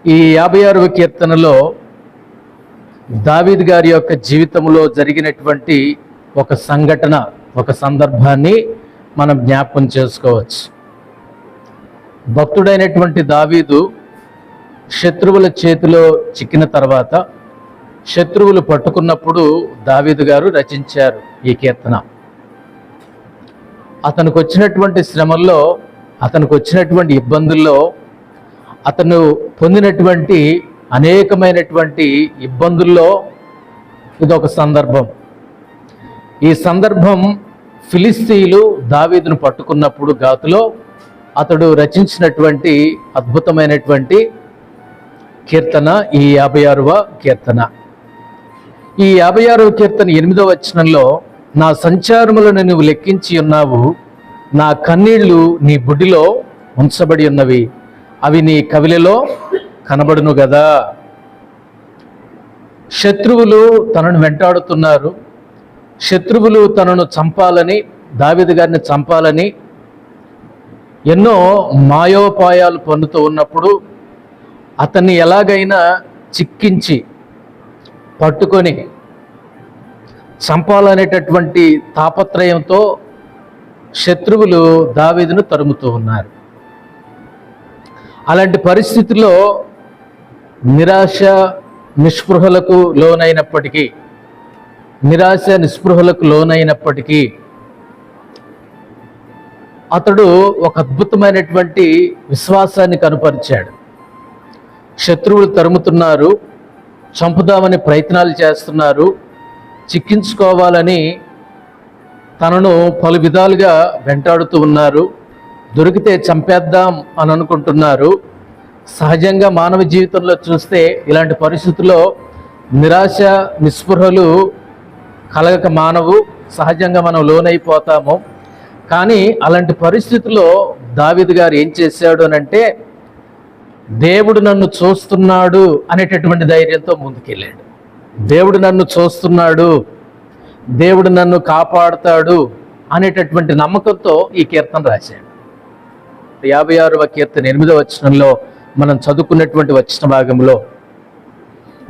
ఈ 56వ కీర్తనలో దావీదు గారి యొక్క జీవితంలో జరిగినటువంటి ఒక సంఘటన, ఒక సందర్భాన్ని మనం జ్ఞాపకం చేసుకోవచ్చు. భక్తుడైనటువంటి దావీదు శత్రువుల చేతిలో చిక్కిన తర్వాత, శత్రువులు పట్టుకున్నప్పుడు దావీదు గారు రచించారు ఈ కీర్తన. అతనికి వచ్చినటువంటి శ్రమల్లో, అతనికి వచ్చినటువంటి ఇబ్బందుల్లో, అతను పొందినటువంటి అనేకమైనటువంటి ఇబ్బందుల్లో ఇదొక సందర్భం. ఈ సందర్భం ఫిలిస్తీయులు దావీదును పట్టుకున్నప్పుడు గాతులో అతడు రచించినటువంటి అద్భుతమైనటువంటి కీర్తన ఈ 56వ కీర్తన. ఈ 56వ కీర్తన 8వ వచనంలో, నా సంచారములను నువ్వు లెక్కించి ఉన్నావు, నా కన్నీళ్లు నీ బుడ్డిలో ఉంచబడి ఉన్నవి, అవి నీ కవిలలో కనబడును గదా. శత్రువులు తనను వెంటాడుతున్నారు, శత్రువులు తనను చంపాలని, దావీదు గారిని చంపాలని ఎన్నో మాయోపాయాలు పన్నుతూ ఉన్నప్పుడు అతన్ని ఎలాగైనా చిక్కించి పట్టుకొని చంపాలనేటటువంటి తాపత్రయంతో శత్రువులు దావీదును తరుముతూ ఉన్నారు. అలాంటి పరిస్థితుల్లో నిరాశ నిస్పృహలకు లోనైనప్పటికీ అతడు ఒక అద్భుతమైనటువంటి విశ్వాసాన్ని కనుపరిచాడు. శత్రువులు తరుముతున్నారు, చంపుదామని ప్రయత్నాలు చేస్తున్నారు, చిక్కించుకోవాలని తనను పలు విధాలుగా వెంటాడుతూ ఉన్నారు, దొరికితే చంపేద్దాం అని అనుకుంటున్నారు. సహజంగా మానవ జీవితంలో చూస్తే ఇలాంటి పరిస్థితుల్లో నిరాశ నిస్పృహలు కలగక మానవు, సహజంగా మనం లోనైపోతాము. కానీ అలాంటి పరిస్థితుల్లో దావీదు గారు ఏం చేశాడు అనంటే, దేవుడు నన్ను చూస్తున్నాడు అనేటటువంటి ధైర్యంతో ముందుకెళ్ళాడు. దేవుడు నన్ను చూస్తున్నాడు, దేవుడు నన్ను కాపాడుతాడు అనేటటువంటి నమ్మకంతో ఈ కీర్తన రాశాడు. 56వ కీర్తన 8వ వచనంలో మనం చదువుకున్నటువంటి వచన భాగంలో,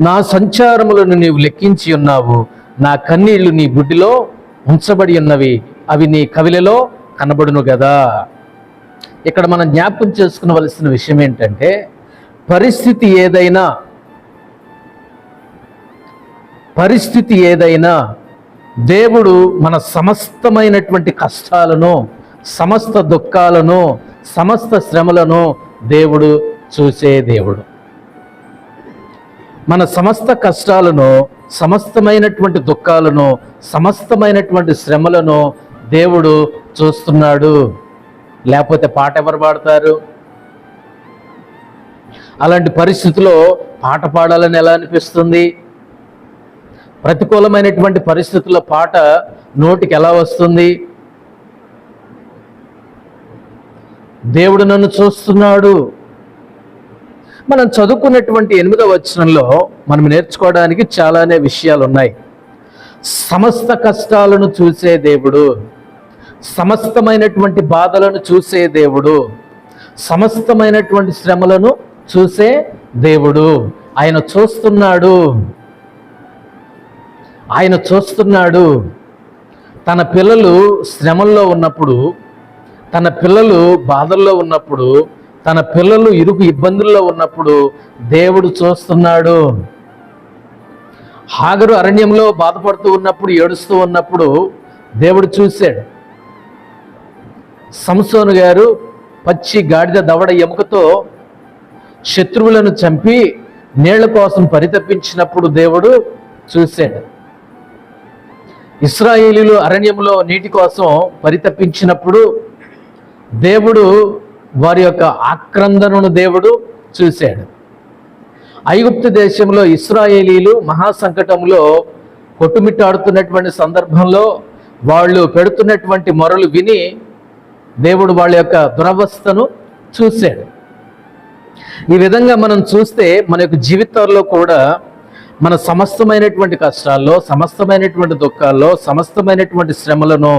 నా సంచారములను నీవు లెక్కించి ఉన్నావు, నా కన్నీళ్లు నీ బుడ్డిలో ఉంచబడి ఉన్నవి, అవి నీ కవిలలో కనబడును గదా. ఇక్కడ మనం జ్ఞాపకం చేసుకునవలసిన విషయం ఏంటంటే, పరిస్థితి ఏదైనా దేవుడు మన సమస్తమైనటువంటి కష్టాలను, సమస్త దుఃఖాలను, సమస్త శ్రమలను దేవుడు చూసే దేవుడు. మన సమస్త కష్టాలను, సమస్తమైనటువంటి దుఃఖాలను, సమస్తమైనటువంటి శ్రమలను దేవుడు చూస్తున్నాడు. లేకపోతే పాట ఎవరు పాడతారు? అలాంటి పరిస్థితిలో పాట పాడాలని ఎలా అనిపిస్తుంది? ప్రతికూలమైనటువంటి పరిస్థితుల్లో పాట నోటికి ఎలా వస్తుంది? దేవుడు నన్ను చూస్తున్నాడు. మనం చదువుకున్నటువంటి 8వ వచనంలో మనం నేర్చుకోవడానికి చాలానే విషయాలు ఉన్నాయి. సమస్త కష్టాలను చూసే దేవుడు, సమస్తమైనటువంటి బాధలను చూసే దేవుడు, సమస్తమైనటువంటి శ్రమలను చూసే దేవుడు. ఆయన చూస్తున్నాడు. తన పిల్లలు శ్రమల్లో ఉన్నప్పుడు, తన పిల్లలు బాధల్లో ఉన్నప్పుడు, తన పిల్లలు ఇరుకు ఇబ్బందుల్లో ఉన్నప్పుడు దేవుడు చూస్తున్నాడు. హాగరు అరణ్యంలో బాధపడుతూ ఉన్నప్పుడు, ఏడుస్తూ ఉన్నప్పుడు దేవుడు చూశాడు. సంసోను గారు పచ్చి గాడిద దవడ ఎముకతో శత్రువులను చంపి నీళ్ల కోసం పరితపించినప్పుడు దేవుడు చూశాడు. ఇశ్రాయేలీయులు అరణ్యంలో నీటి కోసం పరితపించినప్పుడు దేవుడు వారి యొక్క ఆక్రందనను దేవుడు చూశాడు. ఐగుప్తు దేశంలో ఇశ్రాయేలీయులు మహాసంకటంలో కొట్టుమిట్టాడుతున్నటువంటి సందర్భంలో వాళ్ళు పెడుతున్నటువంటి మొరలు విని దేవుడు వాళ్ళ యొక్క దురవస్థను చూశాడు. ఈ విధంగా మనం చూస్తే మన యొక్క జీవితాల్లో కూడా మన సమస్తమైనటువంటి కష్టాల్లో, సమస్తమైనటువంటి దుఃఖాల్లో, సమస్తమైనటువంటి శ్రమలను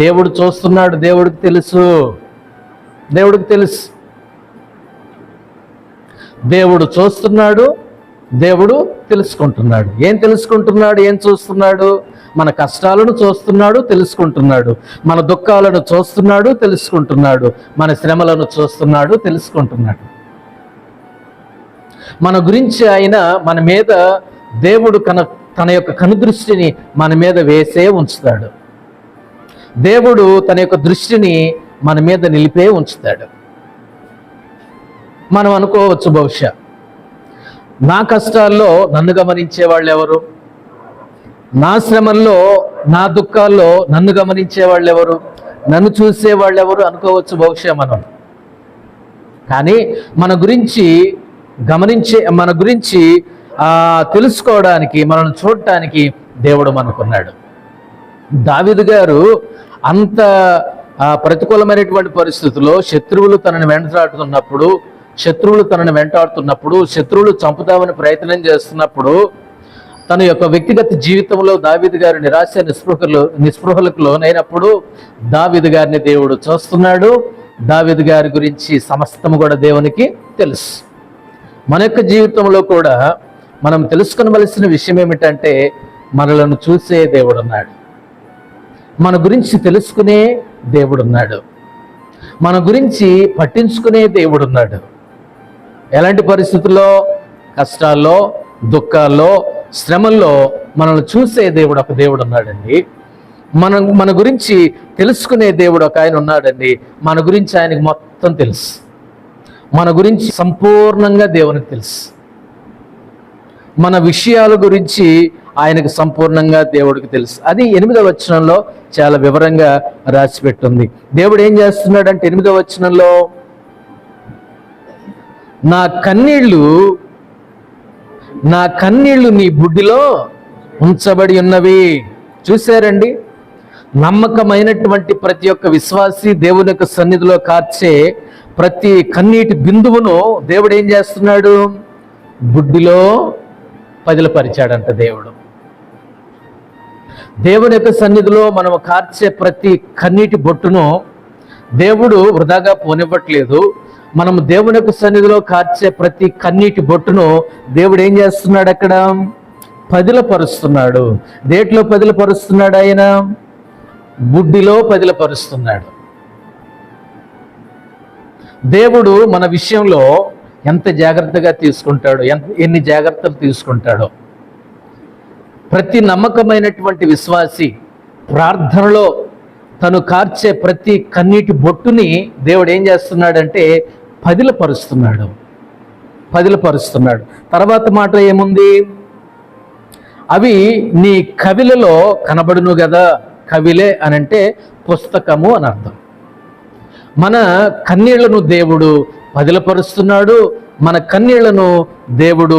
దేవుడు చూస్తున్నాడు. దేవుడికి తెలుసు. దేవుడు చూస్తున్నాడు, దేవుడు తెలుసుకుంటున్నాడు. ఏం తెలుసుకుంటున్నాడు, ఏం చూస్తున్నాడు? మన కష్టాలను చూస్తున్నాడు, తెలుసుకుంటున్నాడు. మన దుఃఖాలను చూస్తున్నాడు, తెలుసుకుంటున్నాడు. మన శ్రమలను చూస్తున్నాడు, తెలుసుకుంటున్నాడు. మన గురించి ఆయన మన మీద దేవుడు తన యొక్క కనుదృష్టిని మన మీద వేసే ఉంచుతాడు. దేవుడు తన యొక్క దృష్టిని మన మీద నిలిపే ఉంచుతాడు. మనం అనుకోవచ్చు, బహుశా నా కష్టాల్లో నన్ను గమనించే వాళ్ళు ఎవరు, నా శ్రమల్లో నా దుఃఖాల్లో నన్ను గమనించే వాళ్ళు ఎవరు, నన్ను చూసే వాళ్ళు ఎవరు అనుకోవచ్చు బహుశా మనం. కానీ మన గురించి తెలుసుకోవడానికి, మనల్ని చూడటానికి దేవుడు మనకున్నాడు. దావీదు గారు అంత ప్రతికూలమైనటువంటి పరిస్థితుల్లో శత్రువులు తనని వెంటాడుతున్నప్పుడు, శత్రువులు చంపుదామని ప్రయత్నం చేస్తున్నప్పుడు, తన యొక్క వ్యక్తిగత జీవితంలో దావీదు గారు నిరాశ నిస్పృహలకు లోనైనప్పుడు దావీదు గారిని దేవుడు చూస్తున్నాడు. దావీదు గారి గురించి సమస్తము కూడా దేవునికి తెలుసు. మన యొక్క జీవితంలో కూడా మనం తెలుసుకోవలసిన విషయం ఏమిటంటే, మనలను చూసే దేవుడు ఉన్నాడు, మన గురించి తెలుసుకునే దేవుడున్నాడు, మన గురించి పట్టించుకునే దేవుడున్నాడు. ఎలాంటి పరిస్థితుల్లో? కష్టాల్లో, దుఃఖాల్లో, శ్రమల్లో మనల్ని చూసే దేవుడు ఒక దేవుడు ఉన్నాడండి. మన గురించి తెలుసుకునే దేవుడు ఒక ఆయన ఉన్నాడండి. మన గురించి ఆయనకు మొత్తం తెలుసు. మన గురించి సంపూర్ణంగా దేవునికి తెలుసు. మన విషయాల గురించి ఆయనకు సంపూర్ణంగా దేవుడికి తెలుసు. అది 8వ వచనంలో చాలా వివరంగా రాసిపెట్టుంది. దేవుడు ఏం చేస్తున్నాడంటే 8వ వచనంలో, నా కన్నీళ్లు నీ బుడ్డిలో ఉంచబడి ఉన్నవి. చూశారండి, నమ్మకమైనటువంటి ప్రతి ఒక్క విశ్వాసి దేవుని యొక్క సన్నిధిలో కార్చే ప్రతి కన్నీటి బిందువును దేవుడు ఏం చేస్తున్నాడు? బుడ్డిలో పదిలపరిచాడంట దేవుడు. దేవుని యొక్క సన్నిధిలో మనం కార్చే ప్రతి కన్నీటి బొట్టును దేవుడు వృధాగా పోనివ్వట్లేదు. మనము దేవుని యొక్క సన్నిధిలో కార్చే ప్రతి కన్నీటి బొట్టును దేవుడు ఏం చేస్తున్నాడు? అక్కడ పదిలపరుస్తున్నాడు. దేంట్లో పదిలపరుస్తున్నాడు? ఆయన బుడ్డిలో పదిలపరుస్తున్నాడు. దేవుడు మన విషయంలో ఎంత జాగ్రత్తగా తీసుకుంటాడో, ఎన్ని జాగ్రత్తలు తీసుకుంటాడో. ప్రతి నమ్మకమైనటువంటి విశ్వాసి ప్రార్థనలో తను కార్చే ప్రతి కన్నీటి బొట్టుని దేవుడు ఏం చేస్తున్నాడంటే పదిలపరుస్తున్నాడు. తర్వాత మాట ఏముంది? అవి నీ కవిలలో కనబడును కదా. కవిలే అనంటే పుస్తకము అని అర్థం. మన కన్నీళ్లను దేవుడు పదిలపరుస్తున్నాడు. మన కన్నీళ్లను దేవుడు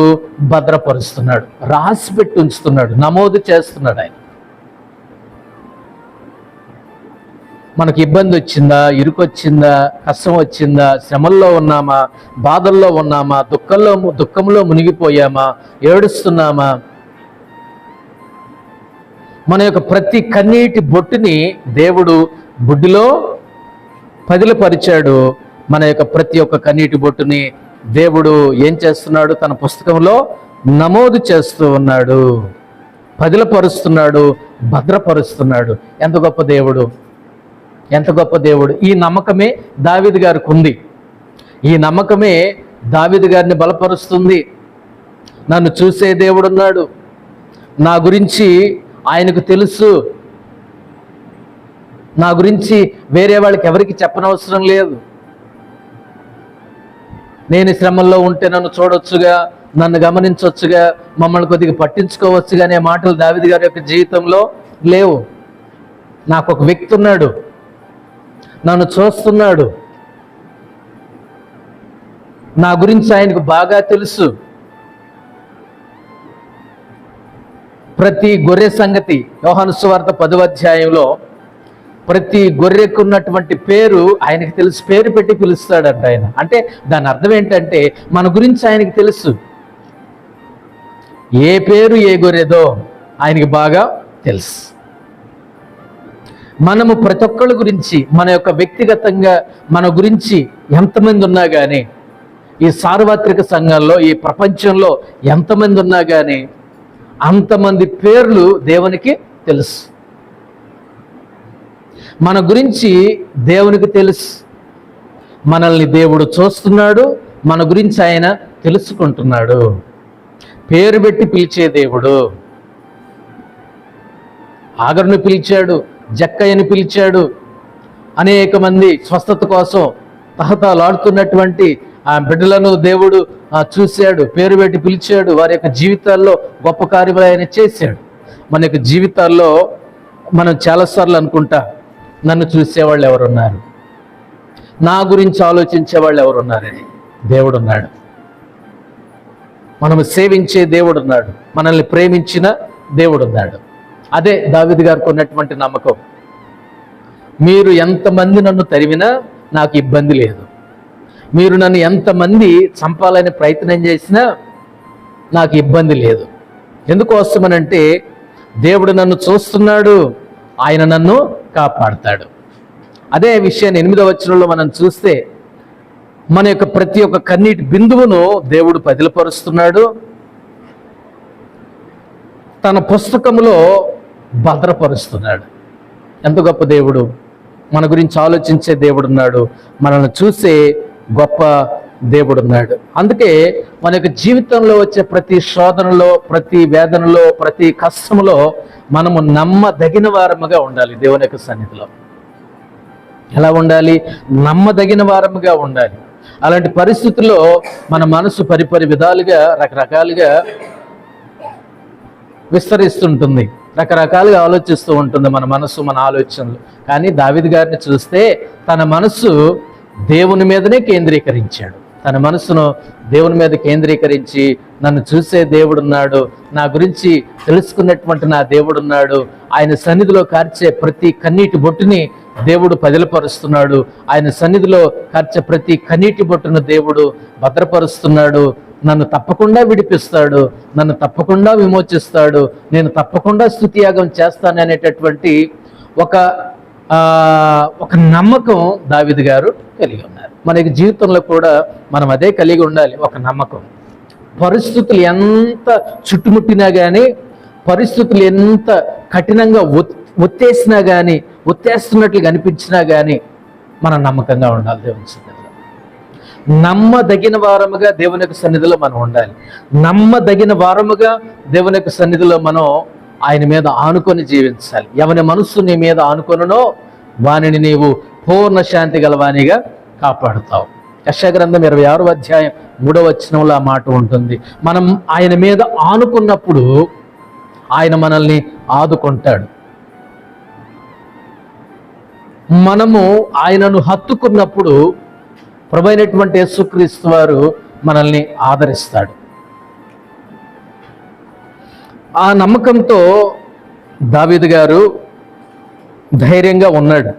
భద్రపరుస్తున్నాడు, రాసిపెట్టి ఉంచుతున్నాడు, నమోదు చేస్తున్నాడు. ఆయన మనకి ఇబ్బంది వచ్చిందా, ఇరుకొచ్చిందా, కష్టం వచ్చిందా, శ్రమల్లో ఉన్నామా, బాధల్లో ఉన్నామా, దుఃఖంలో మునిగిపోయామా, ఏడుస్తున్నామా, మన యొక్క ప్రతి కన్నీటి బొట్టుని దేవుడు బుడ్డిలో పదిలపరిచాడు. మన యొక్క ప్రతి ఒక్క కన్నీటి బొట్టుని దేవుడు ఏం చేస్తున్నాడు? తన పుస్తకంలో నమోదు చేస్తూ ఉన్నాడు, పదిలపరుస్తున్నాడు, భద్రపరుస్తున్నాడు. ఎంత గొప్ప దేవుడు, ఎంత గొప్ప దేవుడు. ఈ నమ్మకమే దావీదు గారికి ఉంది. ఈ నమ్మకమే దావీదు గారిని బలపరుస్తుంది. నన్ను చూసే దేవుడున్నాడు, నా గురించి ఆయనకు తెలుసు, నా గురించి వేరే వాళ్ళకి ఎవరికి చెప్పనవసరం లేదు. నేను శ్రమల్లో ఉంటే నన్ను చూడొచ్చుగా, నన్ను గమనించవచ్చుగా, మమ్మల్ని కొద్దిగా పట్టించుకోవచ్చుగా అనే మాటలు దావీదు గారి యొక్క జీవితంలో లేవు. నాకు ఒక వ్యక్తి ఉన్నాడు, నన్ను చూస్తున్నాడు, నా గురించి ఆయనకు బాగా తెలుసు. ప్రతి గొర్రె సంగతి యోహాను సువార్త 10వ అధ్యాయంలో ప్రతి గొర్రెకు ఉన్నటువంటి పేరు ఆయనకి తెలుసు, పేరు పెట్టి పిలుస్తాడంట ఆయన. అంటే దాని అర్థం ఏంటంటే మన గురించి ఆయనకి తెలుసు. ఏ పేరు ఏ గొర్రెదో ఆయనకి బాగా తెలుసు. మనము ప్రతి ఒక్కళ్ళ గురించి, మన యొక్క వ్యక్తిగతంగా మన గురించి ఎంతమంది ఉన్నా కానీ, ఈ సార్వత్రిక సంఘంలో, ఈ ప్రపంచంలో ఎంతమంది ఉన్నా కానీ అంతమంది పేర్లు దేవునికి తెలుసు. మన గురించి దేవునికి తెలుసు. మనల్ని దేవుడు చూస్తున్నాడు, మన గురించి ఆయన తెలుసుకుంటున్నాడు. పేరు పెట్టి పిలిచే దేవుడు. ఆగరుని పిలిచాడు, జక్కయ్యని పిలిచాడు. అనేక మంది స్వస్థత కోసం తహతలాడుతున్నటువంటి ఆ బిడ్డలను దేవుడు చూశాడు, పేరు పెట్టి పిలిచాడు. వారి యొక్క జీవితాల్లో గొప్ప కార్యములు ఆయన చేశాడు. మన యొక్క జీవితాల్లో మనం చాలాసార్లు అనుకుంటా, నన్ను చూసేవాళ్ళు ఎవరున్నారు, నా గురించి ఆలోచించే వాళ్ళు ఎవరున్నారని. దేవుడు ఉన్నాడు, మనము సేవించే దేవుడు ఉన్నాడు, మనల్ని ప్రేమించిన దేవుడు ఉన్నాడు. అదే దావీదు గారికి ఉన్నటువంటి నమ్మకం. మీరు ఎంతమంది నన్ను తరిమినా నాకు ఇబ్బంది లేదు, మీరు నన్ను ఎంతమంది చంపాలని ప్రయత్నం చేసినా నాకు ఇబ్బంది లేదు. ఎందుకోసమనంటే దేవుడు నన్ను చూస్తున్నాడు, ఆయన నన్ను కాపాడతాడు. అదే విషయాన్ని 8వ వచనంలో మనం చూస్తే, మన యొక్క ప్రతి ఒక్క కన్నీటి బిందువును దేవుడు పదిలపరుస్తున్నాడు, తన పుస్తకములో భద్రపరుస్తున్నాడు. ఎంత గొప్ప దేవుడు! మన గురించి ఆలోచించే దేవుడు ఉన్నాడు, మనల్ని చూసే గొప్ప దేవుడు ఉన్నాడు. అందుకే మన యొక్క జీవితంలో వచ్చే ప్రతి శోధనలో, ప్రతి వేదనలో, ప్రతి కష్టంలో మనము నమ్మదగిన వారముగా ఉండాలి. దేవుని యొక్క సన్నిధిలో ఎలా ఉండాలి? నమ్మదగిన వారముగా ఉండాలి. అలాంటి పరిస్థితుల్లో మన మనసు పరిపరి విధాలుగా రకరకాలుగా విస్తరిస్తుంటుంది, రకరకాలుగా ఆలోచిస్తూ ఉంటుంది మన మనసు, మన ఆలోచనలు. కానీ దావీదు గారిని చూస్తే తన మనసు దేవుని మీదనే కేంద్రీకరించాడు. తన మనసును దేవుని మీద కేంద్రీకరించి, నన్ను చూసే దేవుడున్నాడు, నా గురించి తెలుసుకున్నటువంటి నా దేవుడున్నాడు, ఆయన సన్నిధిలో కార్చే ప్రతి కన్నీటి బొట్టుని దేవుడు పదిలపరుస్తున్నాడు, ఆయన సన్నిధిలో కార్చే ప్రతి కన్నీటి బొట్టును దేవుడు భద్రపరుస్తున్నాడు, నన్ను తప్పకుండా విడిపిస్తాడు, నన్ను తప్పకుండా విమోచిస్తాడు, నేను తప్పకుండా స్తుతియాగం చేస్తాను అనేటటువంటి ఒక నమ్మకం దావీదు గారు కలిగి ఉన్నారు. మన జీవితంలో కూడా మనం అదే కలిగి ఉండాలి, ఒక నమ్మకం. పరిస్థితులు ఎంత చుట్టుముట్టినా కానీ, పరిస్థితులు ఎంత కఠినంగా ఒత్తేసినా కానీ, ఒత్తేస్తున్నట్లు కనిపించినా కానీ మనం నమ్మకంగా ఉండాలి. దేవుని సన్నిధిలో నమ్మదగిన వారముగా దేవుని యొక్క సన్నిధిలో మనం ఉండాలి. నమ్మదగిన వారముగా దేవుని యొక్క సన్నిధిలో మనం ఆయన మీద ఆనుకొని జీవించాలి. ఎవరి మనస్సు నీ మీద ఆనుకొనునో వానిని నీవు పూర్ణ శాంతి గలవానిగా కాపాడుతావు. యెషయా గ్రంథం 26వ అధ్యాయం 3వ వచనంలో ఆ మాట ఉంటుంది. మనం ఆయన మీద ఆనుకున్నప్పుడు ఆయన మనల్ని ఆదుకుంటాడు. మనము ఆయనను హత్తుకున్నప్పుడు ప్రభువైనటువంటి యేసుక్రీస్తు వారు మనల్ని ఆదరిస్తాడు. ఆ నమ్మకంతో దావీదు గారు ధైర్యంగా ఉన్నాడు,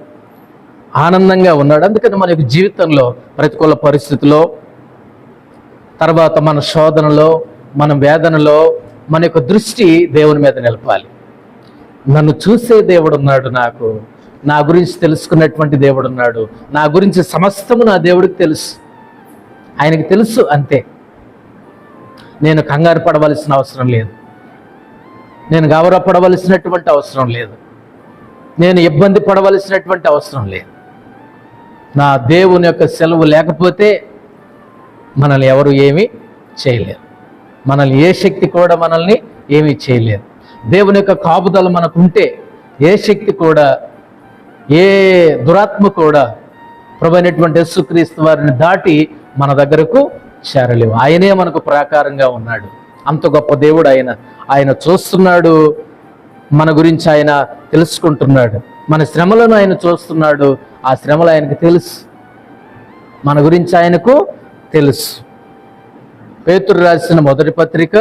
ఆనందంగా ఉన్నాడు. అందుకని మన యొక్క జీవితంలో ప్రతికూల పరిస్థితిలో, తర్వాత మన శోధనలో, మన వేదనలో మన యొక్క దృష్టి దేవుని మీద నిలపాలి. నన్ను చూసే దేవుడు ఉన్నాడు, నాకు నా గురించి తెలుసుకున్నటువంటి దేవుడు ఉన్నాడు, నా గురించి సమస్తము నా దేవుడికి తెలుసు, ఆయనకి తెలుసు. అంతే. నేను కంగారు పడవలసిన అవసరం లేదు, నేను గౌరవపడవలసినటువంటి అవసరం లేదు, నేను ఇబ్బంది పడవలసినటువంటి అవసరం లేదు. నా దేవుని యొక్క సెలవు లేకపోతే మనల్ని ఎవరు ఏమీ చేయలేరు, మనల్ని ఏ శక్తి కూడా మనల్ని ఏమీ చేయలేరు. దేవుని యొక్క కాపుదల మనకుంటే ఏ శక్తి కూడా, ఏ దురాత్మ కూడా ప్రభువైనటువంటి యేసుక్రీస్తు వారిని దాటి మన దగ్గరకు చేరలేవు. ఆయనే మనకు ప్రాకారంగా ఉన్నాడు. అంత గొప్ప దేవుడు ఆయన. ఆయన చూస్తున్నాడు, మన గురించి ఆయన తెలుసుకుంటున్నాడు, మన శ్రమలను ఆయన చూస్తున్నాడు, ఆ శ్రమలు ఆయనకు తెలుసు, మన గురించి ఆయనకు తెలుసు. పేతురు రాసిన మొదటి పత్రిక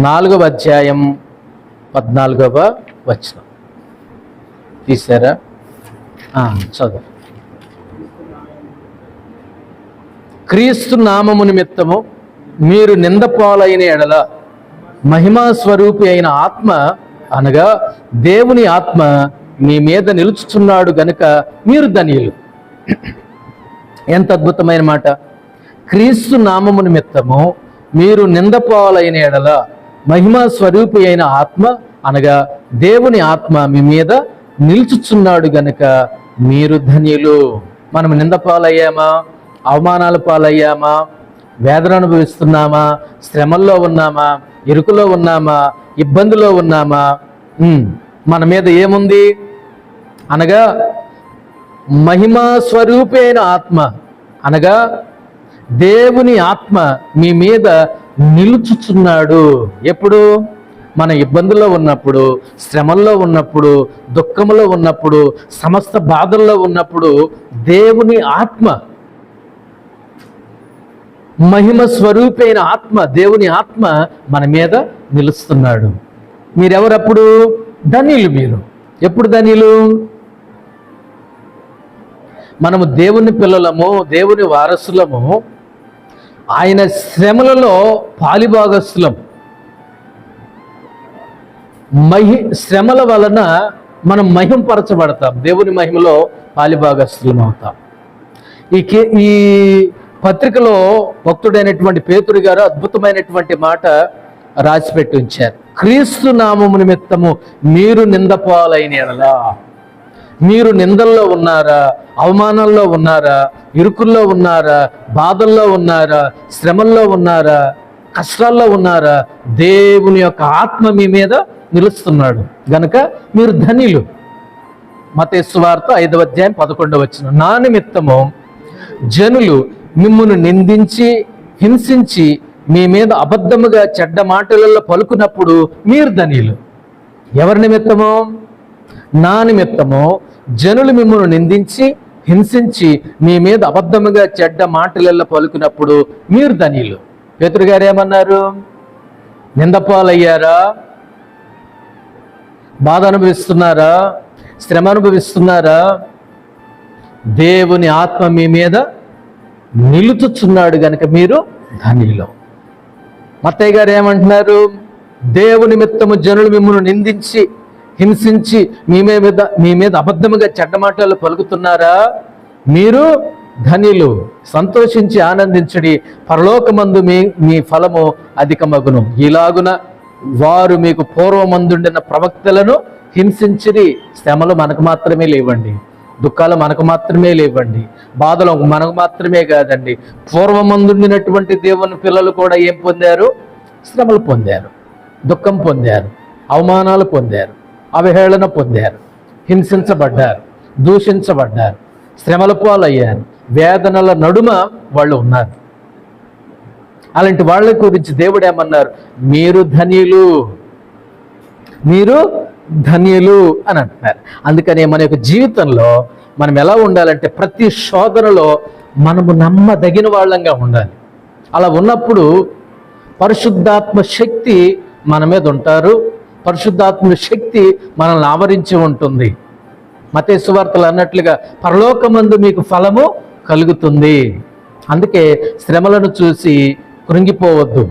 4వ అధ్యాయం 14వ వచనం తీశారా? చదువు. క్రీస్తు నామము నిమిత్తము మీరు నిందపాలైన ఎడల మహిమా స్వరూపి అయిన ఆత్మ, అనగా దేవుని ఆత్మ మీ మీద నిలుచుచున్నాడు గనుక మీరు ధన్యులు. ఎంత అద్భుతమైన మాట! క్రీస్తు నామము నిమిత్తము మీరు నిందపాలైన ఎడల మహిమా స్వరూపి అయిన ఆత్మ అనగా దేవుని ఆత్మ మీ మీద నిలుచుచున్నాడు గనుక మీరు ధన్యులు. మనం నింద పాలయ్యామా, అవమానాల పాలయ్యామా, వేదన అనుభవిస్తున్నామా, శ్రమల్లో ఉన్నామా, ఇరుకులో ఉన్నామా, ఇబ్బందిలో ఉన్నామా, మన మీద ఏముంది అనగా మహిమా స్వరూపి అయిన ఆత్మ అనగా దేవుని ఆత్మ మీ మీద నిలుచుచున్నాడు. ఎప్పుడు? మన ఇబ్బందుల్లో ఉన్నప్పుడు, శ్రమల్లో ఉన్నప్పుడు, దుఃఖంలో ఉన్నప్పుడు, సమస్త బాధల్లో ఉన్నప్పుడు దేవుని ఆత్మ, మహిమ స్వరూపైన ఆత్మ, దేవుని ఆత్మ మన మీద నిలుస్తున్నాడు. మీరెవరప్పుడు? ధన్యులు. మీరు ఎప్పుడు ధన్యులు? మనము దేవుని పిల్లలము, దేవుని వారసులము, ఆయన శ్రమలలో పాలిభాగస్తులం. శ్రమల వలన మనం మహింపరచబడతాం, దేవుని మహిమలో పాలిభాగస్తులం అవుతాం. ఈ పత్రికలో భక్తుడైనటువంటి పేతురు గారు అద్భుతమైనటువంటి మాట రాసిపెట్టి ఉంచారు. క్రీస్తు నామము నిమిత్తము మీరు నిందపాలైన ఎడల, మీరు నిందల్లో ఉన్నారా, అవమానాల్లో ఉన్నారా, ఇరుకుల్లో ఉన్నారా, బాధల్లో ఉన్నారా, శ్రమల్లో ఉన్నారా, కష్టాల్లో ఉన్నారా, దేవుని యొక్క ఆత్మ మీ మీద నిలుస్తున్నాడు గనక మీరు ధన్యులు. మత్తయి సువార్త 5వ అధ్యాయం 11వ వచనం, నా నిమిత్తము జనులు మిమ్మును నిందించి హింసించి మీ మీద అబద్ధముగా చెడ్డ మాటలలో పలుకున్నప్పుడు మీరు ధన్యులు. ఎవరి నిమిత్తము? నా నిమిత్తము జనులు మిమ్మును నిందించి హింసించి మీ మీద అబద్ధముగా చెడ్డ మాటలలో పలుకున్నప్పుడు మీరు ధన్యులు. పేతురు గారు ఏమన్నారు? నిందపాలయ్యారా? బాధ అనుభవిస్తున్నారా? శ్రమ అనుభవిస్తున్నారా? దేవుని ఆత్మ మీ మీద నిలుచుచున్నాడు గనుక మీరు ధన్యులు. మత్తయ్య గారు ఏమంటున్నారు? దేవుని నిమిత్తము జనులు మిమ్మల్ని నిందించి హింసించి మీ మీద అబద్ధముగా చెడ్డ మాటలు పలుకుతున్నారా? మీరు ధన్యులు. సంతోషించి ఆనందించడి, పరలోకమందు మీ ఫలము అధికమగును. ఇలాగున వారు మీకు పూర్వమందుండిన ప్రవక్తలను హింసించిరి. శ్రమలు మనకు మాత్రమే లేవండి, దుఃఖాలు మనకు మాత్రమే లేవండి, బాధలు మనకు మాత్రమే కాదండి. పూర్వమందుండినటువంటి దేవుని పిల్లలు కూడా ఏం పొందారు? శ్రమలు పొందారు, దుఃఖం పొందారు, అవమానాలు పొందారు, అవహేళన పొందారు, హింసించబడ్డారు, దూషించబడ్డారు, శ్రమల పాలయ్యారు, వేదనల నడుమ వాళ్ళు ఉన్నారు. అలాంటి వాళ్ళ గురించి దేవుడు ఏమన్నారు? మీరు ధన్యులు, మీరు ధన్యులు అని అంటున్నారు. అందుకని మన యొక్క జీవితంలో మనం ఎలా ఉండాలంటే ప్రతి శోధనలో మనము నమ్మదగిన వాళ్ళంగా ఉండాలి. అలా ఉన్నప్పుడు పరిశుద్ధాత్మ శక్తి మన మీద ఉంటారు, పరిశుద్ధాత్మ శక్తి మనల్ని ఆవరించి ఉంటుంది. మత్తయి సువార్తలు అన్నట్లుగా పరలోకమందు మీకు ఫలము కలుగుతుంది. అందుకే శ్రమలను చూసి కృంగిపోవద్దు,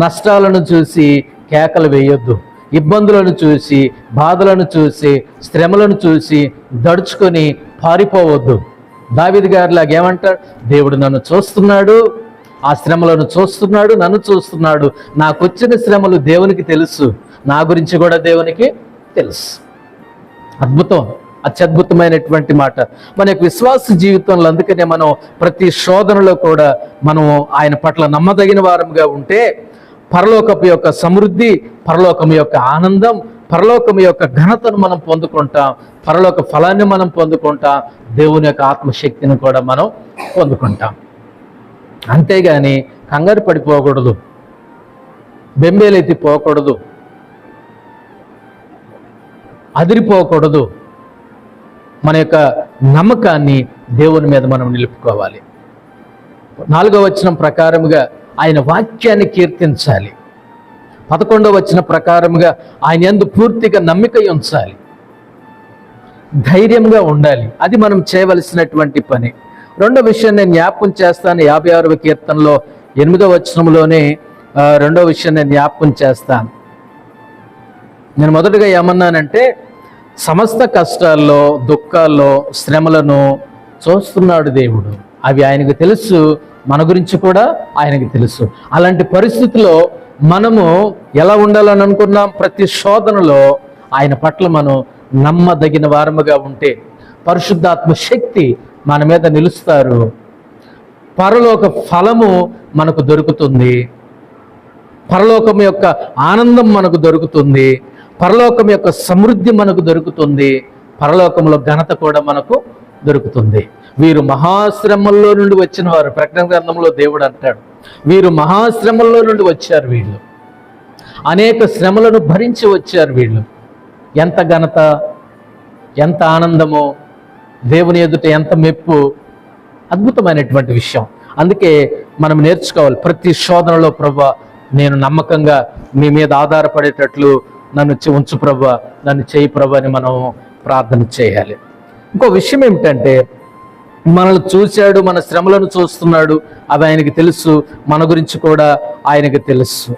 నష్టాలను చూసి కేకలు వేయొద్దు, ఇబ్బందులను చూసి, బాధలను చూసి, శ్రమలను చూసి దడుచుకొని పారిపోవద్దు. దావీదు గారిలాగా ఏమంటాడు? దేవుడు నన్ను చూస్తున్నాడు, ఆ శ్రమలను చూస్తున్నాడు, నన్ను చూస్తున్నాడు. నాకు వచ్చిన శ్రమలు దేవునికి తెలుసు, నా గురించి కూడా దేవునికి తెలుసు. అద్భుతం, అత్యద్భుతమైనటువంటి మాట మన యొక్క విశ్వాస జీవితంలో. అందుకనే మనం ప్రతి శోధనలో కూడా మనం ఆయన పట్ల నమ్మదగిన వారంగా ఉంటే పరలోకపు యొక్క సమృద్ధి, పరలోకము యొక్క ఆనందం, పరలోకము యొక్క ఘనతను మనం పొందుకుంటాం, పరలోక ఫలాన్ని మనం పొందుకుంటాం, దేవుని యొక్క ఆత్మశక్తిని కూడా మనం పొందుకుంటాం. అంతేగాని కంగారు పడిపోకూడదు, బెంబేలెత్తి పోకూడదు, అదిరిపోకూడదు. మన యొక్క నమ్మకాన్ని దేవుని మీద మనం నిలుపుకోవాలి. 4వ వచనం ప్రకారముగా ఆయన వాక్యాన్ని కీర్తించాలి. 11వ వచనం ప్రకారముగా ఆయన యందు పూర్తిగా నమ్మిక ఉంచాలి, ధైర్యంగా ఉండాలి. అది మనం చేయవలసినటువంటి పని. రెండో విషయం నేను జ్ఞాపకం చేస్తాను. 56వ కీర్తనలో 8వ వచనంలోనే రెండో విషయం నేను జ్ఞాపకం చేస్తాను. నేను మొదటగా ఏమన్నానంటే సమస్త కష్టాల్లో, దుఃఖాల్లో, శ్రమలను చూస్తున్నాడు దేవుడు. అవి ఆయనకు తెలుసు, మన గురించి కూడా ఆయనకి తెలుసు. అలాంటి పరిస్థితిలో మనము ఎలా ఉండాలని అనుకున్నాం? ప్రతి శోధనలో ఆయన పట్ల మనం నమ్మదగిన వారముగా ఉంటే పరిశుద్ధాత్మ శక్తి మన మీద నిలుస్తారు. పరలోక ఫలము మనకు దొరుకుతుంది, పరలోకం యొక్క ఆనందం మనకు దొరుకుతుంది, పరలోకం యొక్క సమృద్ధి మనకు దొరుకుతుంది, పరలోకంలో ఘనత కూడా మనకు దొరుకుతుంది. వీరు మహాశ్రమల్లో నుండి వచ్చిన వారు. ప్రకటన గ్రంథంలో దేవుడు అంటాడు, వీరు మహాశ్రమల్లో నుండి వచ్చారు, వీళ్ళు అనేక శ్రమలను భరించి వచ్చారు. వీళ్ళు ఎంత ఘనత, ఎంత ఆనందమో, దేవుని ఎదుట ఎంత మెప్పు, అద్భుతమైనటువంటి విషయం. అందుకే మనం నేర్చుకోవాలి. ప్రతి శోధనలో ప్రభువా నేను నమ్మకంగా మీ మీద ఆధారపడేటట్లు నన్ను ఉంచు ప్రభువా, నన్ను చేయి ప్రభువా అని మనం ప్రార్థన చేయాలి. ఇంకో విషయం ఏమిటంటే, మనల్ని చూశాడు, మన శ్రమలను చూస్తున్నాడు, అవి ఆయనకి తెలుసు, మన గురించి కూడా ఆయనకి తెలుసు.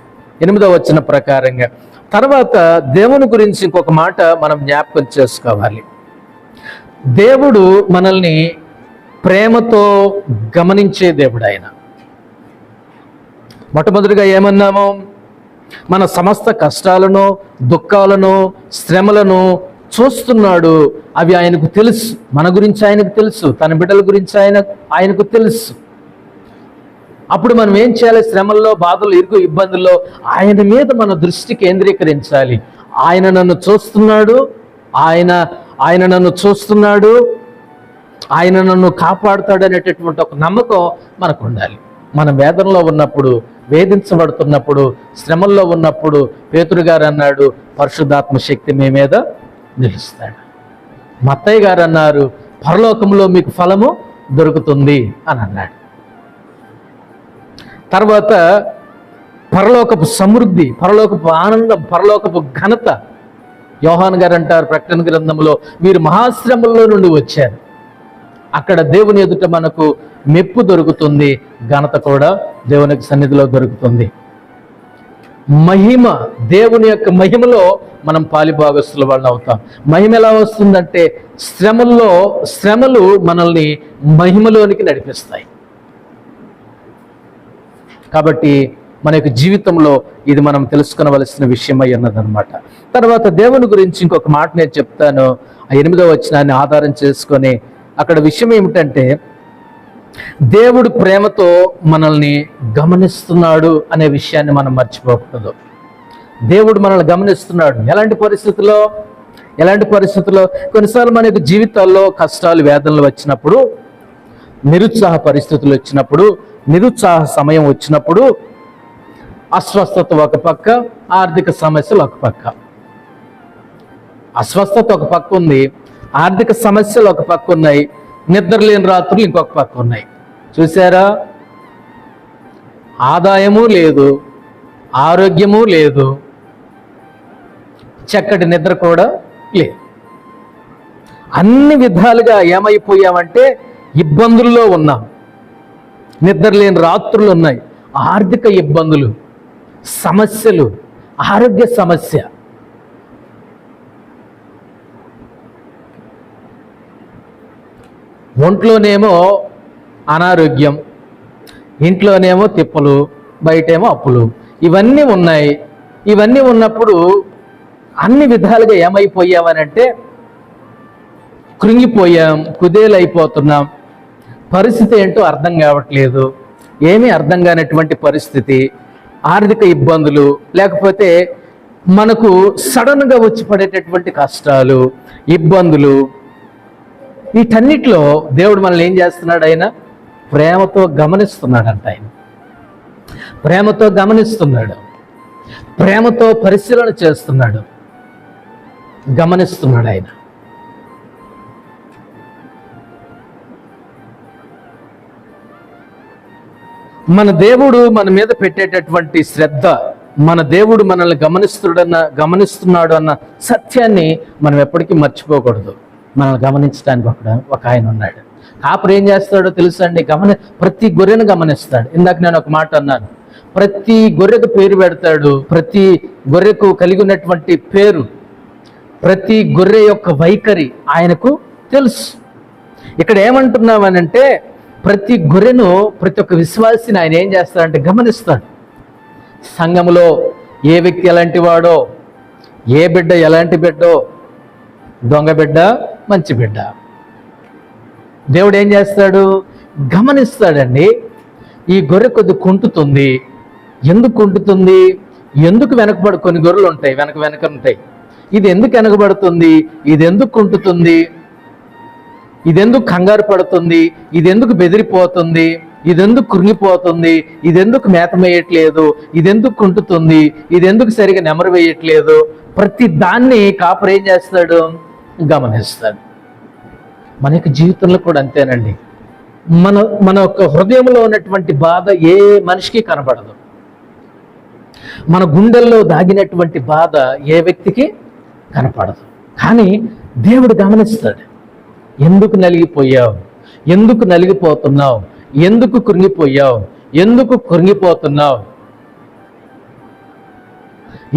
8వ వచనం ప్రకారంగా తర్వాత దేవుని గురించి ఇంకొక మాట మనం జ్ఞాపకం చేసుకోవాలి. దేవుడు మనల్ని ప్రేమతో గమనించే దేవుడు. ఆయన మొట్టమొదటిగా ఏమన్నాము? మన సమస్త కష్టాలను, దుఃఖాలను, శ్రమలను చూస్తున్నాడు. అవి ఆయనకు తెలుసు. మన గురించి ఆయనకు తెలుసు, తన బిడ్డల గురించి ఆయనకు తెలుసు. అప్పుడు మనం ఏం చేయాలి? శ్రమల్లో, బాధలు, ఇబ్బందుల్లో ఆయన మీద మన దృష్టి కేంద్రీకరించాలి. ఆయన నన్ను చూస్తున్నాడు, ఆయన నన్ను చూస్తున్నాడు, ఆయన నన్ను కాపాడుతాడు అనేటటువంటి ఒక నమ్మకం మనకు ఉండాలి. మనం వేదనలో ఉన్నప్పుడు, వేధించబడుతున్నప్పుడు, శ్రమల్లో ఉన్నప్పుడు పేతురు గారు అన్నాడు, పరిశుద్ధాత్మ శక్తి మీ మీద నిలుస్తాడు. మత్తయ్య గారు అన్నారు, పరలోకంలో మీకు ఫలము దొరుకుతుంది అని అన్నాడు. తర్వాత పరలోకపు సమృద్ధి, పరలోకపు ఆనందం, పరలోకపు ఘనత. యోహాను గారు అంటారు ప్రకటన గ్రంథంలో, వీరు మహాశ్రమంలో నుండి వచ్చారు. అక్కడ దేవుని ఎదుట మనకు మెప్పు దొరుకుతుంది, ఘనత కూడా దేవునికి సన్నిధిలో దొరుకుతుంది. మహిమ, దేవుని యొక్క మహిమలో మనం పాలిభాగస్తుల వాళ్ళు అవుతాం. మహిమ ఎలా వస్తుందంటే, శ్రమలు మనల్ని మహిమలోనికి నడిపిస్తాయి. కాబట్టి మన యొక్క జీవితంలో ఇది మనం తెలుసుకునవలసిన విషయమై ఉన్నదన్నమాట. తర్వాత దేవుని గురించి ఇంకొక మాట నేను చెప్తాను. ఆ 8వ వచనాన్ని ఆధారం చేసుకొని అక్కడ విషయం ఏమిటంటే, దేవుడు ప్రేమతో మనల్ని గమనిస్తున్నాడు అనే విషయాన్ని మనం మర్చిపోకూడదు. దేవుడు మనల్ని గమనిస్తున్నాడు. ఎలాంటి పరిస్థితుల్లో? కొన్నిసార్లు మన యొక్క జీవితాల్లో కష్టాలు, వేదనలు వచ్చినప్పుడు, నిరుత్సాహ పరిస్థితులు వచ్చినప్పుడు, నిరుత్సాహ సమయం వచ్చినప్పుడు, అస్వస్థత ఒక పక్క, ఆర్థిక సమస్యలు ఒక పక్క. అస్వస్థత ఒక పక్క ఉంది, ఆర్థిక సమస్యలు ఒక పక్క ఉన్నాయి, నిద్రలేని రాత్రులు ఇంకొక పక్క ఉన్నాయి. చూసారా? ఆదాయము లేదు, ఆరోగ్యము లేదు, చక్కటి నిద్ర కూడా లేదు. అన్ని విధాలుగా ఏమైపోయామంటే ఇబ్బందుల్లో ఉన్నాం. నిద్రలేని రాత్రులు ఉన్నాయి, ఆర్థిక ఇబ్బందులు, సమస్యలు, ఆరోగ్య సమస్య. ఒంట్లోనేమో అనారోగ్యం, ఇంట్లోనేమో తిప్పలు, బయటేమో అప్పులు. ఇవన్నీ ఉన్నాయి. ఇవన్నీ ఉన్నప్పుడు అన్ని విధాలుగా ఏమైపోయామనంటే కృంగిపోయాం, కుదేలైపోతున్నాం. పరిస్థితి ఏంటో అర్థం కావట్లేదు, ఏమీ అర్థం కానటువంటి పరిస్థితి. ఆర్థిక ఇబ్బందులు, లేకపోతే మనకు సడన్గా వచ్చి పడేటటువంటి కష్టాలు, ఇబ్బందులు. వీటన్నిటిలో దేవుడు మనల్ని ఏం చేస్తున్నాడు? ఆయన ప్రేమతో గమనిస్తున్నాడంట. ఆయన ప్రేమతో గమనిస్తున్నాడు, ప్రేమతో పరిశీలన చేస్తున్నాడు, గమనిస్తున్నాడు ఆయన. మన దేవుడు మన మీద పెట్టేటటువంటి శ్రద్ధ, మన దేవుడు మనల్ని గమనిస్తున్నాడు అన్న సత్యాన్ని మనం ఎప్పటికీ మర్చిపోకూడదు. మనల్ని గమనించడానికి ఒక ఆయన ఉన్నాడు. కాపరి ఏం చేస్తాడో తెలుసండి? ప్రతి గొర్రెను గమనిస్తాడు. ఇందాక నేను ఒక మాట అన్నాను, ప్రతి గొర్రెకు పేరు పెడతాడు. ప్రతి గొర్రెకు కలిగి ఉన్నటువంటి పేరు, ప్రతి గొర్రె యొక్క వైఖరి ఆయనకు తెలుసు. ఇక్కడ ఏమంటున్నామనంటే, ప్రతి గొర్రెను, ప్రతి ఒక్క విశ్వాసిని ఆయన ఏం చేస్తాడంటే గమనిస్తాడు. సంఘములో ఏ వ్యక్తి ఎలాంటి వాడో, ఏ బిడ్డ ఎలాంటి బిడ్డో, దొంగ బిడ్డ, మంచి బిడ్డ, దేవుడు ఏం చేస్తాడు? గమనిస్తాడండి. ఈ గొర్రె కొద్ది కుంటుతుంది. ఎందుకు కుంటుతుంది? ఎందుకు వెనకబడి, కొన్ని గొర్రెలు ఉంటాయి వెనక ఉంటాయి. ఇది ఎందుకు వెనకబడుతుంది? ఇది ఎందుకు కుంటుతుంది? ఇదెందుకు కంగారు పడుతుంది? ఇదెందుకు బెదిరిపోతుంది? ఇదెందుకు కృంగిపోతుంది? ఇదెందుకు మేత వేయట్లేదు? ఇదెందుకు కుంటుతుంది? ఇదెందుకు సరిగా నెమరు వేయట్లేదు? ప్రతి దాన్ని కాపరి ఏం చేస్తాడు? గమనిస్తాడు. మన యొక్క జీవితంలో కూడా అంతేనండి. మన యొక్క హృదయంలో ఉన్నటువంటి బాధ ఏ మనిషికి కనపడదు. మన గుండెల్లో దాగినటువంటి బాధ ఏ వ్యక్తికి కనపడదు. కానీ దేవుడు గమనిస్తాడు. ఎందుకు నలిగిపోయావు? ఎందుకు నలిగిపోతున్నావు? ఎందుకు కృంగిపోయావు? ఎందుకు కృంగిపోతున్నావు?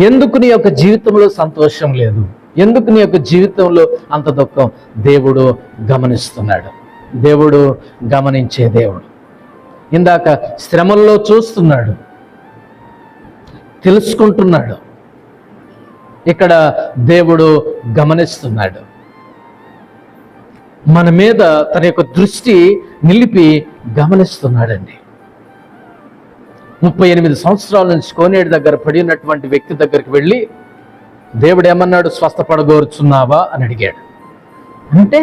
ఎందుకు నీ యొక్క జీవితంలో సంతోషం లేదు? ఎందుకు నీ యొక్క జీవితంలో అంత దుఃఖం? దేవుడు గమనిస్తున్నాడు. దేవుడు గమనించే దేవుడు. ఇందాక శ్రమల్లో చూస్తున్నాడు, తెలుసుకుంటున్నాడు. ఇక్కడ దేవుడు గమనిస్తున్నాడు. మన మీద తన యొక్క దృష్టి నిలిపి గమనిస్తున్నాడండి. 38 సంవత్సరాల నుంచి కోనేటి దగ్గర పడి ఉన్నటువంటి వ్యక్తి దగ్గరికి వెళ్ళి దేవుడు ఏమన్నాడు? స్వస్థపడగోరుచున్నావా అని అడిగాడు. అంటే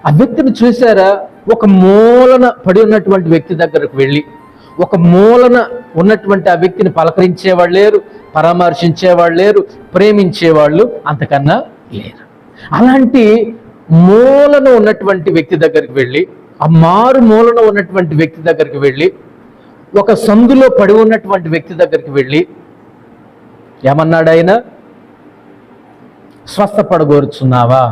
ఆ వ్యక్తిని చూసారా? ఒక మూలన పడి ఉన్నటువంటి వ్యక్తి దగ్గరకు వెళ్ళి, ఒక మూలన ఉన్నటువంటి ఆ వ్యక్తిని పలకరించేవాళ్ళు లేరు, పరామర్శించేవాళ్ళు లేరు, ప్రేమించేవాళ్ళు అంతకన్నా లేరు. అలాంటి మూలన ఉన్నటువంటి వ్యక్తి దగ్గరికి వెళ్ళి, ఆ మారు మూలన ఉన్నటువంటి వ్యక్తి దగ్గరికి వెళ్ళి, ఒక సందులో పడి ఉన్నటువంటి వ్యక్తి దగ్గరికి వెళ్ళి ఏమన్నాడు ఆయన? స్వస్థపడగోరుచున్నావా?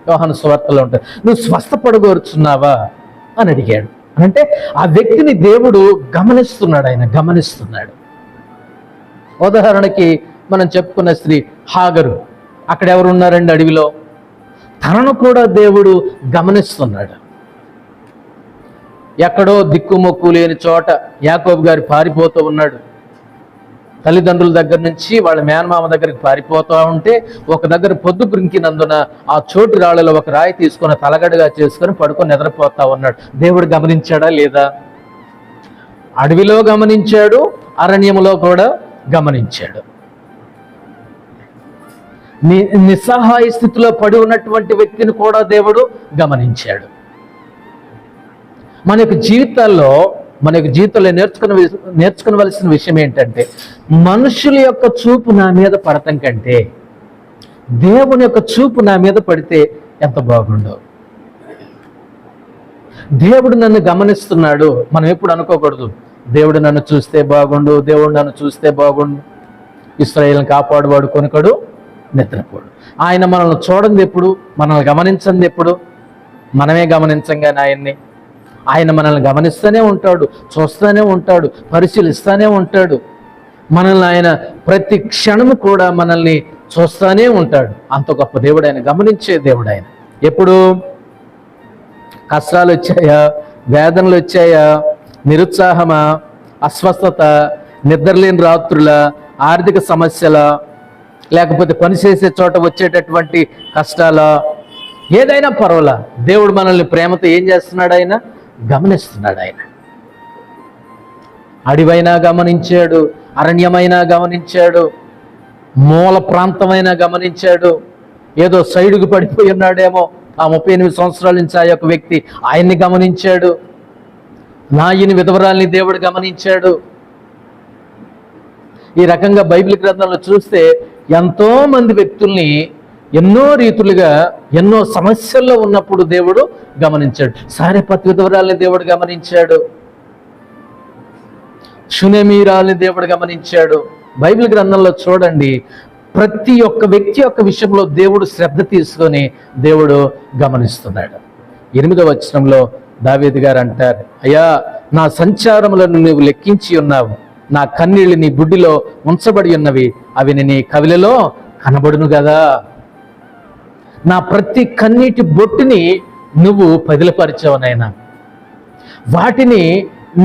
యోహాను సువార్తలో ఉంటుంది, నువ్వు స్వస్థపడగోరుచున్నావా అని అడిగాడు. అంటే ఆ వ్యక్తిని దేవుడు గమనిస్తున్నాడు. ఆయన గమనిస్తున్నాడు. ఉదాహరణకి మనం చెప్పుకున్న స్త్రీ హాగరు, అక్కడ ఎవరు ఉన్నారండి? అడవిలో. తనను కూడా దేవుడు గమనిస్తున్నాడు. ఎక్కడో దిక్కుమొక్కు లేని చోట యాకోబు గారు పారిపోతూ ఉన్నాడు. తల్లిదండ్రుల దగ్గర నుంచి వాళ్ళ మేనమామ దగ్గరికి పారిపోతూ ఉంటే ఒక దగ్గర పొద్దు గురింకినందున ఆ చోటు రాళ్ళలో ఒక రాయి తీసుకొని తలగడగా చేసుకొని పడుకొని నిద్రపోతా ఉన్నాడు. దేవుడు గమనించాడా లేదా? అడవిలో గమనించాడు, అరణ్యములో కూడా గమనించాడు. నిస్సహాయ స్థితిలో పడి ఉన్నటువంటి వ్యక్తిని కూడా దేవుడు గమనించాడు. మన యొక్క జీవితాల్లో నేర్చుకునవలసిన విషయం ఏంటంటే, మనుషుల యొక్క చూపు నా మీద పడటం కంటే దేవుని యొక్క చూపు నా మీద పడితే ఎంత బాగుండో. దేవుడు నన్ను గమనిస్తున్నాడు. మనం ఎప్పుడు అనుకోకూడదు దేవుడు నన్ను చూస్తే బాగుండు, దేవుడు నన్ను చూస్తే బాగుండు. ఇశ్రాయేలును కాపాడువాడు కొనుకడు, నిద్రపోడు. ఆయన మనల్ని చూడండి ఎప్పుడు, మనల్ని గమనించండి ఎప్పుడు? మనమే గమనించంగానే ఆయన్ని. ఆయన మనల్ని గమనిస్తూనే ఉంటాడు, చూస్తూనే ఉంటాడు, పరిశీలిస్తూనే ఉంటాడు. మనల్ని ఆయన ప్రతి క్షణము కూడా మనల్ని చూస్తూనే ఉంటాడు. అంత గొప్ప దేవుడు ఆయన, గమనించే దేవుడు ఆయన. ఎప్పుడు కష్టాలు వచ్చాయా, వేదనలు వచ్చాయా, నిరుత్సాహమా, అస్వస్థత, నిద్రలేని రాత్రుల, ఆర్థిక సమస్యల, లేకపోతే పనిచేసే చోట వచ్చేటటువంటి కష్టాల, ఏదైనా పర్వాలా, దేవుడు మనల్ని ప్రేమతో ఏం చేస్తున్నాడు? ఆయన గమనిస్తున్నాడు. ఆయన అడివైనా గమనించాడు, అరణ్యమైనా గమనించాడు, మూల ప్రాంతమైనా గమనించాడు. ఏదో సైడుకు పడిపోయి ఉన్నాడేమో ఆ 38 సంవత్సరాల నుంచి ఆ యొక్క వ్యక్తి, ఆయన్ని గమనించాడు. నాయిని విధవరాల్ని దేవుడు గమనించాడు. ఈ రకంగా బైబిల్ గ్రంథంలో చూస్తే ఎంతో మంది వ్యక్తుల్ని ఎన్నో రీతులుగా ఎన్నో సమస్యల్లో ఉన్నప్పుడు దేవుడు గమనించాడు. సారెపత్ విధవరాల్ని దేవుడు గమనించాడు, షునేమీరాల్ని దేవుడు గమనించాడు. బైబిల్ గ్రంథంలో చూడండి, ప్రతి ఒక్క వ్యక్తి యొక్క విషయంలో దేవుడు శ్రద్ధ తీసుకొని దేవుడు గమనిస్తున్నాడు. 8వ వచనంలో దావీదు గారు అంటారు, అయ్యా నా సంచారములను నీవు లెక్కించి ఉన్నావు, నా కన్నీళ్లు నీ బుడ్డిలో ఉంచబడి ఉన్నవి, అవి నీ కవిలలో కనబడును కదా. నా ప్రతి కన్నీటి బొట్టుని నువ్వు పదిలపరిచావు నాయనా. వాటిని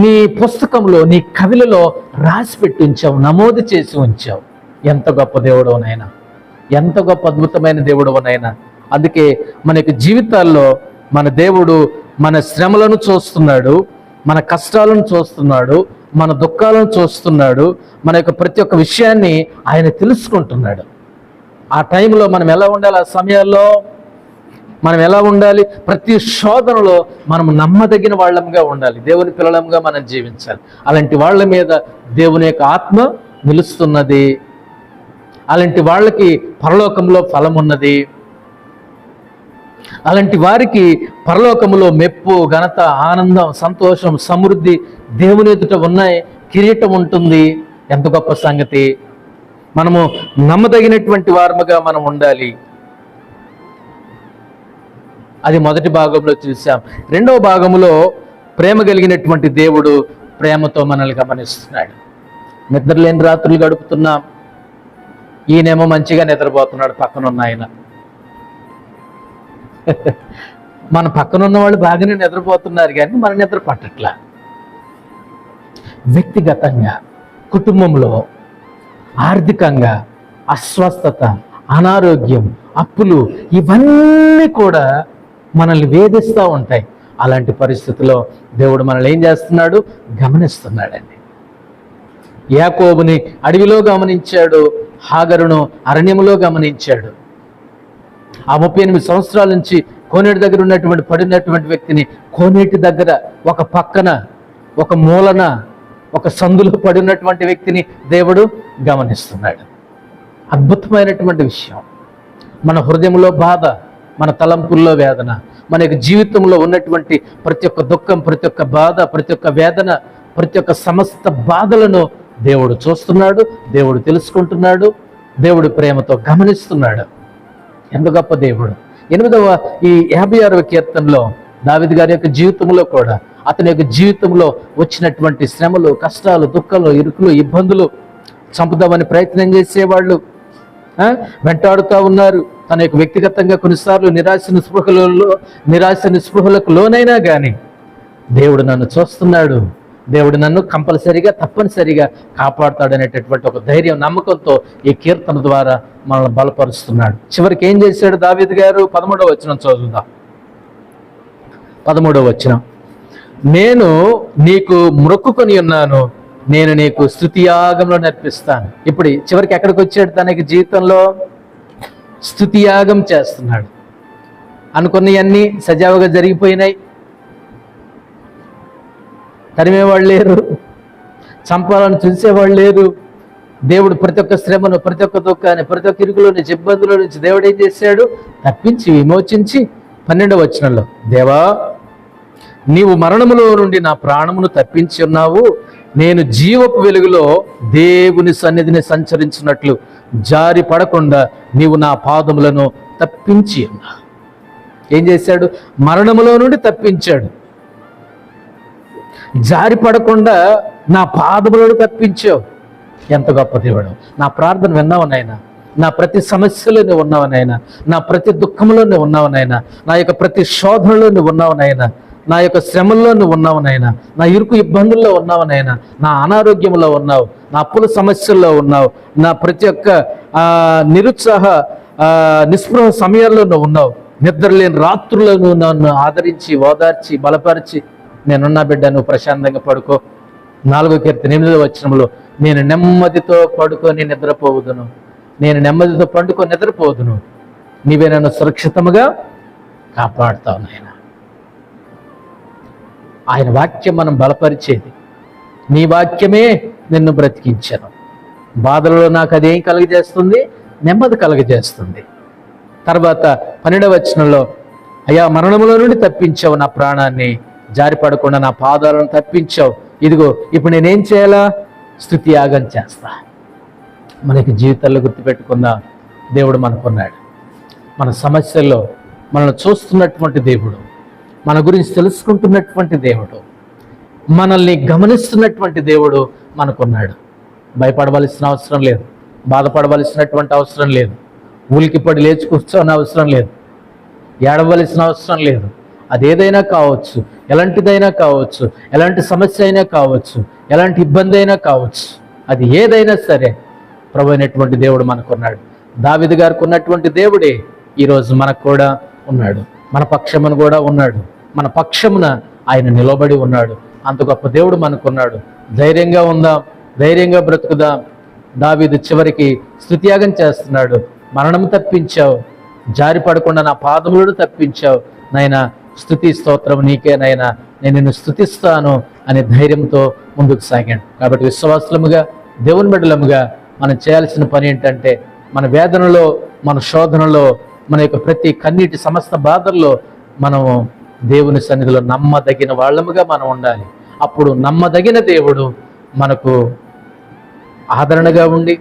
నీ పుస్తకంలో, నీ కవిలలో రాసి పెట్టి ఉంచావు, నమోదు చేసి ఉంచావు. ఎంత గొప్ప దేవుడో నాయనా, ఎంత గొప్ప అద్భుతమైన దేవుడో నాయనా. అందుకే మన యొక్క జీవితాల్లో మన దేవుడు మన శ్రమలను చూస్తున్నాడు, మన కష్టాలను చూస్తున్నాడు, మన దుఃఖాలను చూస్తున్నాడు, మన యొక్క ప్రతి ఒక్క విషయాన్ని ఆయన తెలుసుకుంటున్నాడు. ఆ టైంలో మనం ఎలా ఉండాలి, ఆ సమయాల్లో మనం ఎలా ఉండాలి? ప్రతి శోధనలో మనం నమ్మదగిన వాళ్ళంగా ఉండాలి, దేవుని పిల్లలంగా మనం జీవించాలి. అలాంటి వాళ్ళ మీద దేవుని యొక్క ఆత్మ నిలుస్తున్నది. అలాంటి వాళ్ళకి పరలోకంలో ఫలం ఉన్నది. అలాంటి వారికి పరలోకములో మెప్పు, ఘనత, ఆనందం, సంతోషం, సమృద్ధి దేవుని ఎదుట ఉన్నాయి, కిరీటం ఉంటుంది. ఎంత గొప్ప సంగతి! మనము నమ్మదగినటువంటి వారముగా మనం ఉండాలి. అది మొదటి భాగంలో చూసాం. రెండవ భాగంలో ప్రేమ కలిగినటువంటి దేవుడు ప్రేమతో మనల్ని గమనిస్తున్నాడు. నిద్రలేని రాత్రులు గడుపుతున్నాం, ఈయనేమో మంచిగా నిద్రపోతున్నాడు పక్కనున్న ఆయన. మన పక్కనున్న వాళ్ళు బాగానే నిద్రపోతున్నారు కానీ మన నిద్ర పట్టట్లా. వ్యక్తిగతంగా, కుటుంబంలో, ఆర్థికంగా అస్వస్థత, అనారోగ్యం, అప్పులు ఇవన్నీ కూడా మనల్ని వేధిస్తూ ఉంటాయి. అలాంటి పరిస్థితుల్లో దేవుడు మనల్ని ఏం చేస్తున్నాడు? గమనిస్తున్నాడండి. యాకోబుని అడవిలో గమనించాడు, హాగరును అరణ్యములో గమనించాడు. ఆ 38 సంవత్సరాల నుంచి కోనేటి దగ్గర ఉన్నటువంటి పడినటువంటి వ్యక్తిని కోనేటి దగ్గర ఒక పక్కన, ఒక మూలన, ఒక సందులో పడినటువంటి వ్యక్తిని దేవుడు గమనిస్తున్నాడు. అద్భుతమైనటువంటి విషయం. మన హృదయంలో బాధ, మన తలంపుల్లో వేదన, మన యొక్క జీవితంలో ఉన్నటువంటి ప్రతి ఒక్క దుఃఖం, ప్రతి ఒక్క బాధ, ప్రతి ఒక్క వేదన, ప్రతి ఒక్క సమస్త బాధలను దేవుడు చూస్తున్నాడు, దేవుడు తెలుసుకుంటున్నాడు, దేవుడు ప్రేమతో గమనిస్తున్నాడు. ఎంత గొప్ప దేవుడు! 56వ కీర్తనలో దావీదు గారి యొక్క జీవితంలో కూడా, అతని యొక్క జీవితంలో వచ్చినటువంటి శ్రమలు, కష్టాలు, దుఃఖాలు, ఇరుకులు, ఇబ్బందులు, చంపుదామని ప్రయత్నం చేసేవాళ్ళు వెంటాడుతూ ఉన్నారు. తన యొక్క వ్యక్తిగతంగా కొన్నిసార్లు నిరాశ నిస్పృహలకు లోనైనా కానీ దేవుడు నన్ను చూస్తున్నాడు, దేవుడు నన్ను కంపల్సరిగా, తప్పనిసరిగా కాపాడుతాడు అనేటటువంటి ఒక ధైర్యం, నమ్మకంతో ఈ కీర్తన ద్వారా మనల్ని బలపరుస్తున్నాడు. చివరికి ఏం చేశాడు దావీదు గారు? 13వ వచనం చదువుదాం. 13వ వచనం, నేను నీకు మొక్కుకొని ఉన్నాను, నేను నీకు స్తుతియాగంలో నర్పిస్తాను. ఇప్పుడు చివరికి ఎక్కడికి వచ్చాడు? తనకి జీవితంలో స్తుతియాగం చేస్తున్నాడు. అనుకున్నవన్నీ సజావుగా జరిగిపోయినాయి, తరిమేవాళ్ళు లేరు, చంపాలని చూసేవాళ్ళు లేరు. దేవుడు ప్రతి ఒక్క శ్రమను, ప్రతి ఒక్క దుఃఖాన్ని, ప్రతి ఒక్క ఇరుకులో నుంచి, ఇబ్బందుల నుంచి దేవుడు ఏం చేశాడు? తప్పించి, విమోచించి 12వ వచనంలో, దేవా నీవు మరణములో నుండి నా ప్రాణమును తప్పించి ఉన్నావు, నేను జీవపు వెలుగులో దేవుని సన్నిధిని సంచరించినట్లు జారి పడకుండా నీవు నా పాదములను తప్పించి ఉన్నా. ఏం చేశాడు? మరణములో నుండి తప్పించాడు, జారి పడకుండా నా పాదములను తప్పించావు. ఎంత గొప్ప దేవుడు! నా ప్రార్థన విన్నావు నాయనా, నా ప్రతి సమస్యలో నువ్వు ఉన్నావు నాయనా, నా ప్రతి దుఃఖంలో నువ్వు ఉన్నావు నాయనా, నా యొక్క ప్రతి శోధనలో నువ్వు ఉన్నావు నాయనా, నా యొక్క శ్రమల్లో నువ్వు ఉన్నావు నాయనా, నా ఇరుకు ఇబ్బందుల్లో ఉన్నావు నాయనా, నా అనారోగ్యంలో ఉన్నావు, నా అప్పుల సమస్యల్లో ఉన్నావు, నా ప్రతి ఒక్క నిరుత్సాహ నిస్పృహ సమయాల్లో నువ్వు ఉన్నావు, నిద్రలేని రాత్రులను నన్ను ఆదరించి, ఓదార్చి, బలపరిచి, నేనున్నా బిడ్డ, నువ్వు ప్రశాంతంగా పడుకో. 4వ కీర్తన 8వ వచనంలో, నేను నెమ్మదితో పడుకొని నిద్రపోవుదును, నేను నెమ్మదితో పండుకొని నిద్రపోదును, నీవే నన్ను సురక్షితముగా కాపాడుతావు నాయన. ఆయన వాక్యం మనం బలపరిచేది. నీ వాక్యమే నిన్ను బ్రతికించను. బాధలలో నాకు అదేం కలుగజేస్తుంది? నెమ్మది కలుగజేస్తుంది. తర్వాత 12వ వచనంలో, అయ్యా మరణములో నుండి తప్పించావు నా ప్రాణాన్ని, జారిపడకుండా నా పాదాలను తప్పించావు. ఇదిగో ఇప్పుడు నేనేం చేయాలా? స్తుతి యాగం చేస్తా. మనకి జీవితాల్లో గుర్తుపెట్టుకుందాం, దేవుడు మనకున్నాడు. మన సమస్యల్లో మనల్ని చూస్తున్నటువంటి దేవుడు, మన గురించి తెలుసుకుంటున్నటువంటి దేవుడు, మనల్ని గమనిస్తున్నటువంటి దేవుడు మనకున్నాడు. భయపడవలసిన అవసరం లేదు, బాధపడవలసినటువంటి అవసరం లేదు, ఉలికిపడి లేచి కూర్చోని అవసరం లేదు, ఏడవలసిన అవసరం లేదు, అది ఏదైనా కావచ్చు, ఎలాంటిదైనా కావచ్చు, ఎలాంటి సమస్య అయినా కావచ్చు, ఎలాంటి ఇబ్బంది అయినా కావచ్చు, అది ఏదైనా సరే ప్రభు అయినటువంటి దేవుడు మనకున్నాడు. దావీదు గారికి ఉన్నటువంటి దేవుడే ఈరోజు మనకు కూడా ఉన్నాడు. మన పక్షమున కూడా ఉన్నాడు. మన పక్షమున ఆయన నిలబడి ఉన్నాడు. అంత గొప్ప దేవుడు మనకున్నాడు. ధైర్యంగా ఉందాం, ధైర్యంగా బ్రతుకుదాం. దావీదు చివరికి స్తుత్యాగం చేస్తున్నాడు. మరణం తప్పించావు, జారి పడకుండా నా పాదములను తప్పించావు నాయనా, స్తుతి స్తోత్రం నీకే నాయనా, నేను నిన్ను స్తుతిస్తాను అనే ధైర్యంతో ముందుకు సాగాడు. కాబట్టి విశ్వాసులముగా, దేవుని బిడ్డలముగా మనం చేయాల్సిన పని ఏంటంటే, మన వేదనలో, మన శోధనలో, మన యొక్క ప్రతి కన్నీటి సమస్త బాధల్లో మనము దేవుని సన్నిధిలో నమ్మదగిన వాళ్ళముగా మనం ఉండాలి. అప్పుడు నమ్మదగిన దేవుడు మనకు ఆదరణగా ఉండి,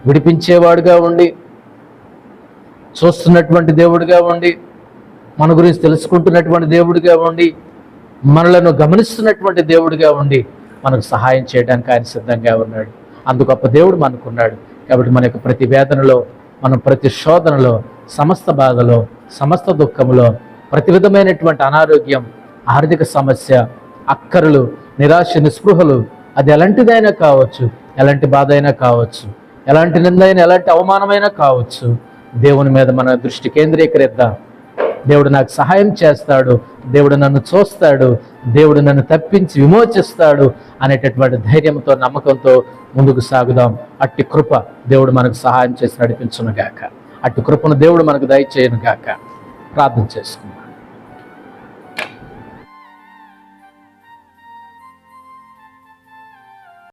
విడిపించేవాడుగా ఉండి, చూస్తున్నటువంటి దేవుడిగా ఉండి, మన గురించి తెలుసుకుంటున్నటువంటి దేవుడిగా ఉండి, మనలను గమనిస్తున్నటువంటి దేవుడిగా ఉండి మనకు సహాయం చేయడానికి ఆయన సిద్ధంగా ఉన్నాడు. అందు గొప్ప దేవుడు మనకున్నాడు. కాబట్టి మన యొక్క ప్రతి వేదనలో, మనం ప్రతి శోధనలో, సమస్త బాధలో, సమస్త దుఃఖంలో, ప్రతి విధమైనటువంటి అనారోగ్యం, ఆర్థిక సమస్య, అక్కరలు, నిరాశ, నిస్పృహలు, అది ఎలాంటిదైనా కావచ్చు, ఎలాంటి బాధ అయినా కావచ్చు, ఎలాంటి నిందైనా, ఎలాంటి అవమానమైనా కావచ్చు, దేవుని మీద మన దృష్టి కేంద్రీకరిద్దాం. దేవుడు నాకు సహాయం చేస్తాడు, దేవుడు నన్ను చూస్తాడు, దేవుడు నన్ను తప్పించి విమోచిస్తాడు అనేటటువంటి ధైర్యంతో, నమ్మకంతో ముందుకు సాగుదాం. అట్టి కృప దేవుడు మనకు సహాయం చేసి నడిపించును గాక. అట్టి కృపను దేవుడు మనకు దయచేయను గాక. ప్రార్థన చేసుకుందాం.